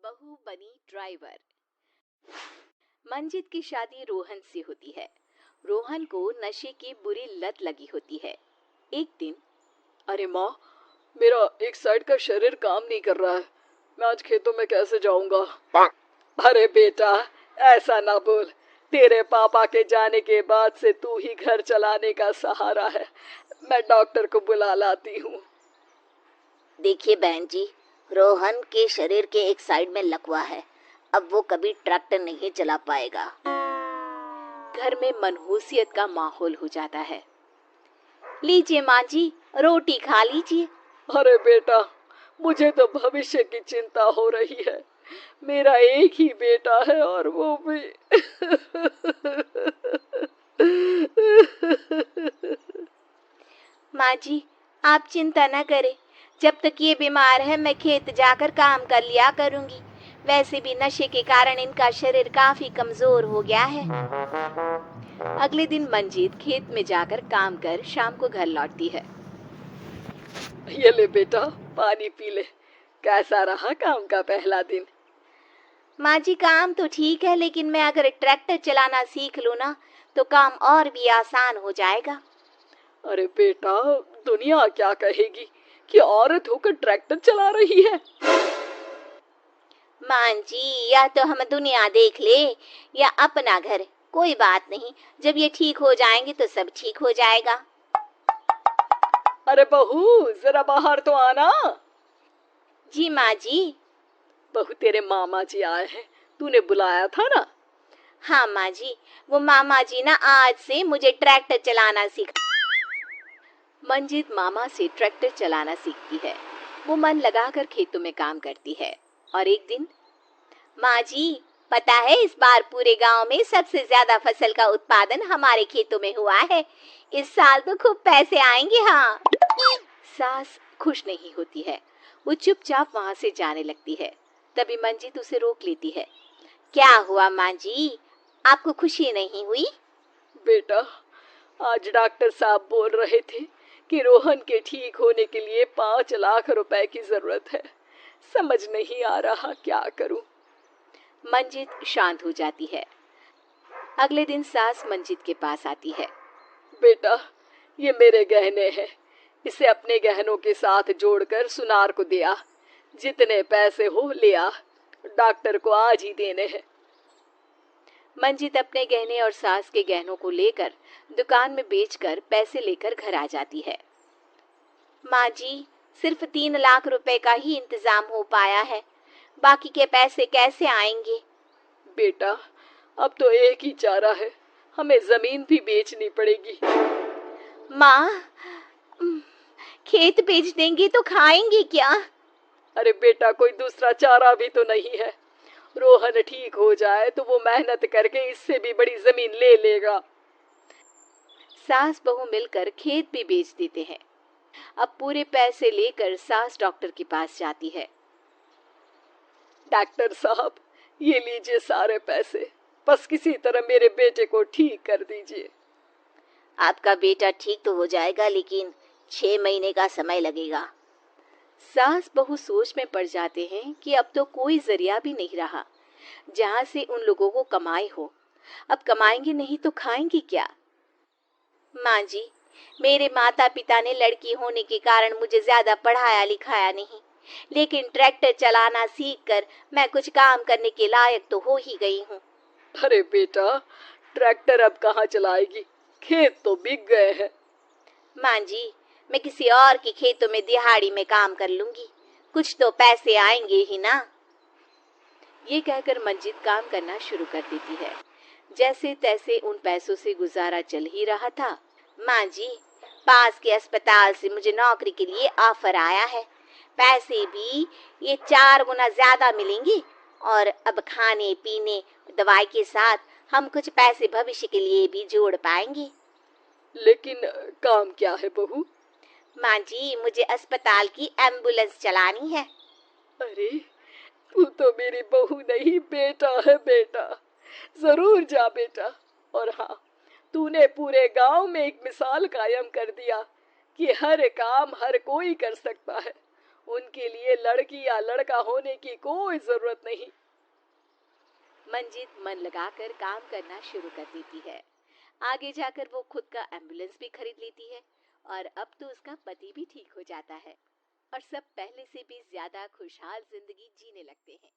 बहू बनी ड्राइवर। मंजित की शादी रोहन से होती है। रोहन को नशे की बुरी लत लगी होती है। एक दिन, अरे माँ, मेरा एक साइड का शरीर काम नहीं कर रहा है। मैं आज खेतों में कैसे जाऊंगा? अरे बेटा, ऐसा ना बोल। तेरे पापा के जाने के बाद से तू ही घर चलाने का सहारा है। मैं डॉक्टर को बुला लाती हूँ। देखिए बहन जी, रोहन के शरीर के एक साइड में लकवा है। अब वो कभी ट्रैक्टर नहीं चला पाएगा। घर में मनहूसियत का माहौल हो जाता है। लीजिए माँ जी, रोटी खा लीजिए। अरे बेटा, मुझे तो भविष्य की चिंता हो रही है। मेरा एक ही बेटा है और वो भी माँ जी, आप चिंता न करें। जब तक ये बीमार है मैं खेत जाकर काम कर लिया करूंगी। वैसे भी नशे के कारण इनका शरीर काफी कमजोर हो गया है। अगले दिन मंजीत खेत में जाकर काम कर शाम को घर लौटती है। ये ले बेटा, पानी पी ले। कैसा रहा काम का पहला दिन? माँ जी, काम तो ठीक है, लेकिन मैं अगर ट्रैक्टर चलाना सीख लूँ ना तो काम और भी आसान हो जाएगा। अरे बेटा, दुनिया क्या कहेगी कि औरत होकर ट्रैक्टर चला रही है? माँ जी, या तो हम दुनिया देख ले या अपना घर, कोई बात नहीं। जब ये ठीक हो जाएंगे तो सब ठीक हो जाएगा। अरे बहू, जरा बाहर तो आना। जी माँ जी। बहू, तेरे मामा जी आए हैं, तूने बुलाया था ना? हाँ माँ जी, वो मामा जी ना आज से मुझे ट्रैक्टर चलाना सिखा। मंजीत मामा से ट्रैक्टर चलाना सीखती है। वो मन लगाकर खेतों में काम करती है। और एक दिन, माँ जी, पता है इस बार पूरे गांव में सबसे ज्यादा फसल का उत्पादन हमारे खेतों में हुआ है। इस साल तो खूब पैसे आएंगे। हाँ। सास खुश नहीं होती है। वो चुपचाप वहां से जाने लगती है। तभी मंजीत उसे रोक लेती है। क्या हुआ माँ जी, आपको खुशी नहीं हुई? बेटा, आज डॉक्टर साहब बोल रहे थे कि रोहन के ठीक होने के लिए 5 लाख रुपए की जरूरत है। समझ नहीं आ रहा क्या करूं। मंजीत शांत हो जाती है। अगले दिन सास मंजीत के पास आती है। बेटा, ये मेरे गहने हैं। इसे अपने गहनों के साथ जोड़कर सुनार को दिया। जितने पैसे हो ले आ। डॉक्टर को आज ही देने हैं। मंजीत अपने गहने और सास के गहनों को लेकर दुकान में बेचकर पैसे लेकर घर आ जाती है। माँ जी, सिर्फ 3 लाख रुपए का ही इंतजाम हो पाया है। बाकी के पैसे कैसे आएंगे? बेटा, अब तो एक ही चारा है। हमें जमीन भी बेचनी पड़ेगी। माँ, खेत बेच देंगे तो खाएंगे क्या? अरे बेटा, कोई दूसरा चारा भी तो नहीं है। रोहन ठीक हो जाए तो वो मेहनत करके इससे भी बड़ी जमीन ले लेगा। सास बहू मिलकर खेत भी बेच देते हैं। अब पूरे पैसे लेकर सास डॉक्टर के पास जाती है। डॉक्टर साहब, ये लीजिए सारे पैसे। बस किसी तरह मेरे बेटे को ठीक कर दीजिए। आपका बेटा ठीक तो हो जाएगा, लेकिन 6 महीने का समय लगेगा। सास बहू सोच में पड़ जाते हैं कि अब तो कोई जरिया भी नहीं रहा जहां से उन लोगों को कमाई हो। अब कमाएंगे नहीं तो खाएंगे क्या? माँ जी, मेरे माता पिता ने लड़की होने के कारण मुझे ज्यादा पढ़ाया लिखाया नहीं, लेकिन ट्रैक्टर चलाना सीखकर मैं कुछ काम करने के लायक तो हो ही गई हूँ। अरे बेटा, ट्रैक्टर अब कहाँ चलाएगी? खेत तो बिक गए हैं। माँ जी, मैं किसी और के खेतों में दिहाड़ी में काम कर लूंगी, कुछ तो पैसे आएंगे ही ना। ये कहकर मंजीत काम करना शुरू कर देती है। जैसे तैसे उन पैसों से गुजारा चल ही रहा था। माँ जी, पास के अस्पताल से मुझे नौकरी के लिए ऑफर आया है। पैसे भी ये 4 गुना ज्यादा मिलेंगे और अब खाने पीने दवाई के साथ हम कुछ पैसे भविष्य के लिए भी जोड़ पाएंगे। लेकिन काम क्या है बहू? माँ जी, मुझे अस्पताल की एम्बुलेंस चलानी है। अरे, तू तो मेरी बहू नहीं, बेटा है बेटा। जरूर जा बेटा। और हाँ, तूने पूरे गांव में एक मिसाल कायम कर दिया कि हर काम हर कोई कर सकता है। उनके लिए लड़की या लड़का होने की कोई जरूरत नहीं। मंजित मन लगाकर काम करना शुरू कर देती है। आगे जाकर वो खुद का एम्बुलेंस भी खरीद लेती है और अब तो उसका पति भी ठीक हो जाता है और सब पहले से भी ज्यादा खुशहाल जिंदगी जीने लगते हैं।